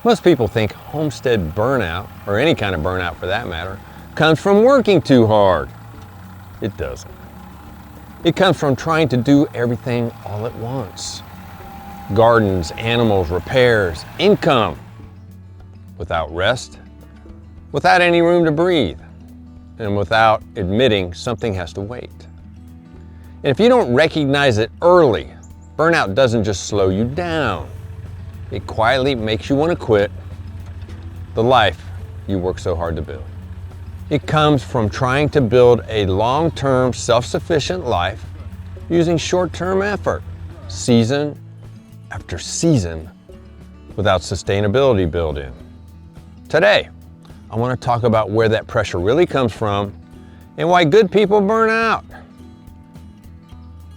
Most people think homestead burnout, or any kind of burnout for that matter, comes from working too hard. It doesn't. It comes from trying to do everything all at once. Gardens, animals, repairs, income, without rest, without any room to breathe, and without admitting something has to wait. And if you don't recognize it early, burnout doesn't just slow you down. It quietly makes you want to quit the life you work so hard to build. It comes from trying to build a long-term, self-sufficient life using short-term effort, season after season, without sustainability built in. Today, I want to talk about where that pressure really comes from and why good people burn out,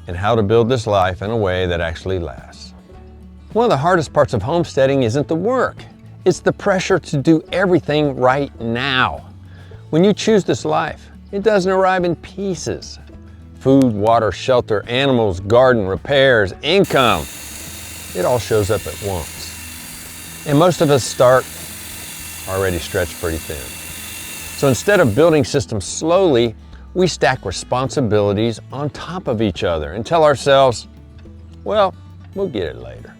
and how to build this life in a way that actually lasts. One of the hardest parts of homesteading isn't the work. It's the pressure to do everything right now. When you choose this life, it doesn't arrive in pieces. Food, water, shelter, animals, garden, repairs, income. It all shows up at once. And most of us start already stretched pretty thin. So instead of building systems slowly, we stack responsibilities on top of each other and tell ourselves, well, we'll get it later.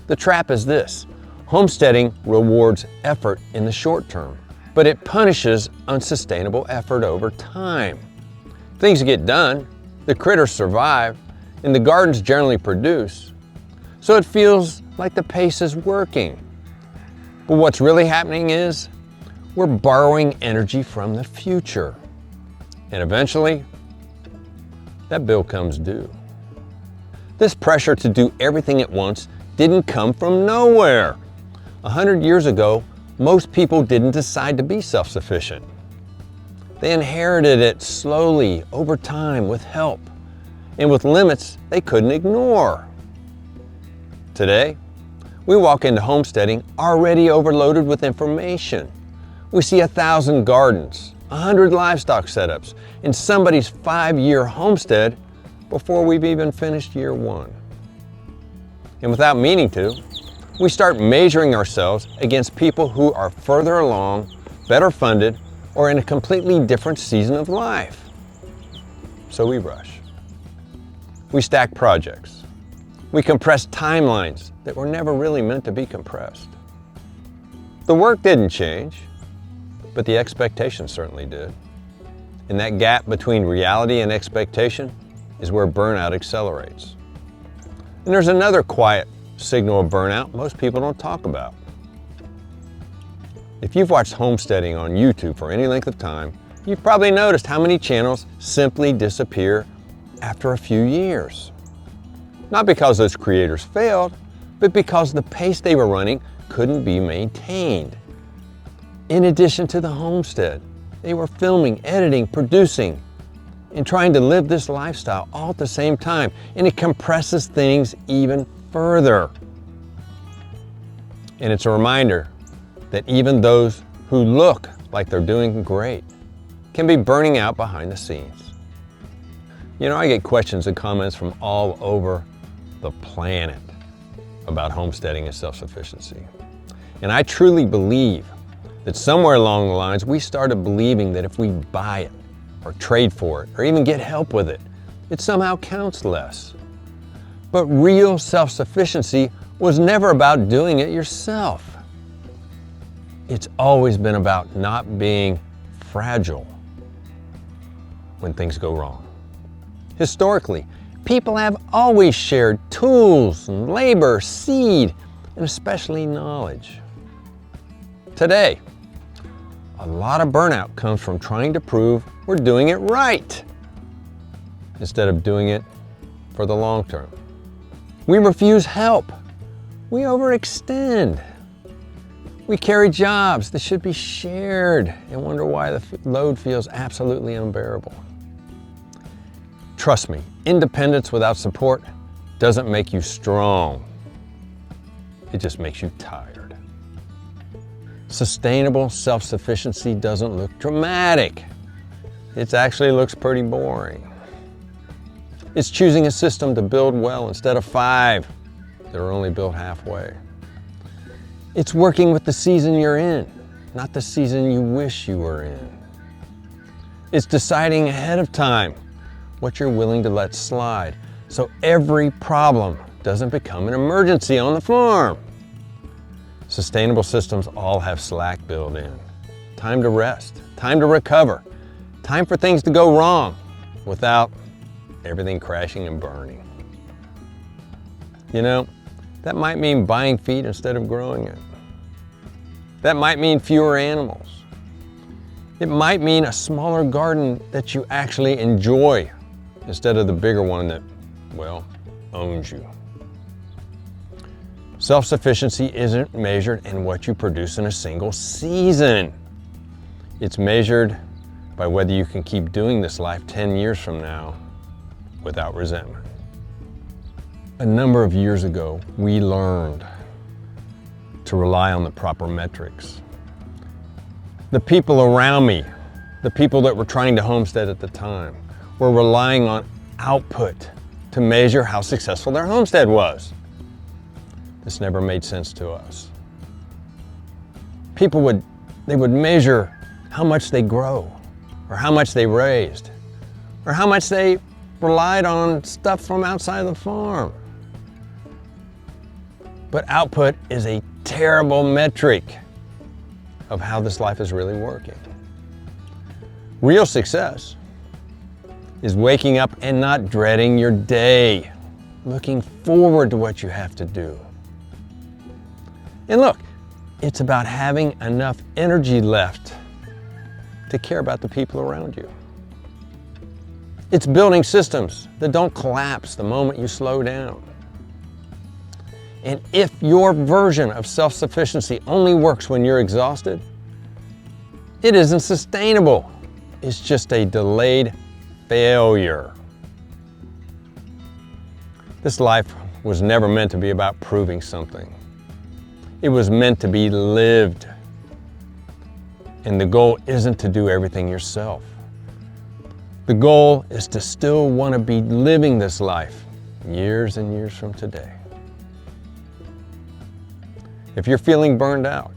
The trap is this: homesteading rewards effort in the short term, but it punishes unsustainable effort over time. Things get done, the critters survive, and the gardens generally produce, so it feels like the pace is working. But what's really happening is we're borrowing energy from the future, and eventually that bill comes due. This pressure to do everything at once didn't come from nowhere. 100 years ago, most people didn't decide to be self-sufficient. They inherited it slowly, over time, with help, and with limits they couldn't ignore. Today, we walk into homesteading already overloaded with information. We see 1,000 gardens, 100 livestock setups, and somebody's 5-year homestead before we've even finished year 1. And without meaning to, we start measuring ourselves against people who are further along, better funded, or in a completely different season of life. So we rush. We stack projects. We compress timelines that were never really meant to be compressed. The work didn't change, but the expectation certainly did. And that gap between reality and expectation is where burnout accelerates. And there's another quiet signal of burnout most people don't talk about. If you've watched homesteading on YouTube for any length of time, you've probably noticed how many channels simply disappear after a few years. Not because those creators failed, but because the pace they were running couldn't be maintained. In addition to the homestead, they were filming, editing, producing, and trying to live this lifestyle all at the same time, and it compresses things even further. And it's a reminder that even those who look like they're doing great can be burning out behind the scenes. You know, I get questions and comments from all over the planet about homesteading and self-sufficiency. And I truly believe that somewhere along the lines, we started believing that if we buy it, or trade for it, or even get help with it, it somehow counts less. But real self-sufficiency was never about doing it yourself. It's always been about not being fragile when things go wrong. Historically, people have always shared tools and labor, seed, and especially knowledge. Today, a lot of burnout comes from trying to prove we're doing it right instead of doing it for the long term. We refuse help. We overextend. We carry jobs that should be shared and wonder why the load feels absolutely unbearable. Trust me, independence without support doesn't make you strong. It just makes you tired. Sustainable self-sufficiency doesn't look dramatic. It actually looks pretty boring. It's choosing a system to build well instead of 5 that are only built halfway. It's working with the season you're in, not the season you wish you were in. It's deciding ahead of time what you're willing to let slide, so every problem doesn't become an emergency on the farm. Sustainable systems all have slack built in. Time to rest, time to recover, time for things to go wrong without everything crashing and burning. You know, that might mean buying feed instead of growing it. That might mean fewer animals. It might mean a smaller garden that you actually enjoy instead of the bigger one that, well, owns you. Self-sufficiency isn't measured in what you produce in a single season. It's measured by whether you can keep doing this life 10 years from now without resentment. A number of years ago, we learned to rely on the proper metrics. The people around me, the people that were trying to homestead at the time, were relying on output to measure how successful their homestead was. This never made sense to us. People would measure how much they grow, or how much they raised, or how much they relied on stuff from outside the farm. But output is a terrible metric of how this life is really working. Real success is waking up and not dreading your day, looking forward to what you have to do. And look, it's about having enough energy left to care about the people around you. It's building systems that don't collapse the moment you slow down. And if your version of self-sufficiency only works when you're exhausted, it isn't sustainable. It's just a delayed failure. This life was never meant to be about proving something. It was meant to be lived. And the goal isn't to do everything yourself. The goal is to still want to be living this life years and years from today. If you're feeling burned out,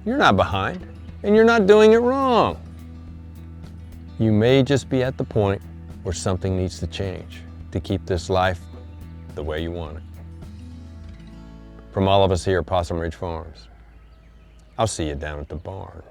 you're not behind and you're not doing it wrong. You may just be at the point where something needs to change to keep this life the way you want it. From all of us here at Possum Ridge Farms, I'll see you down at the barn.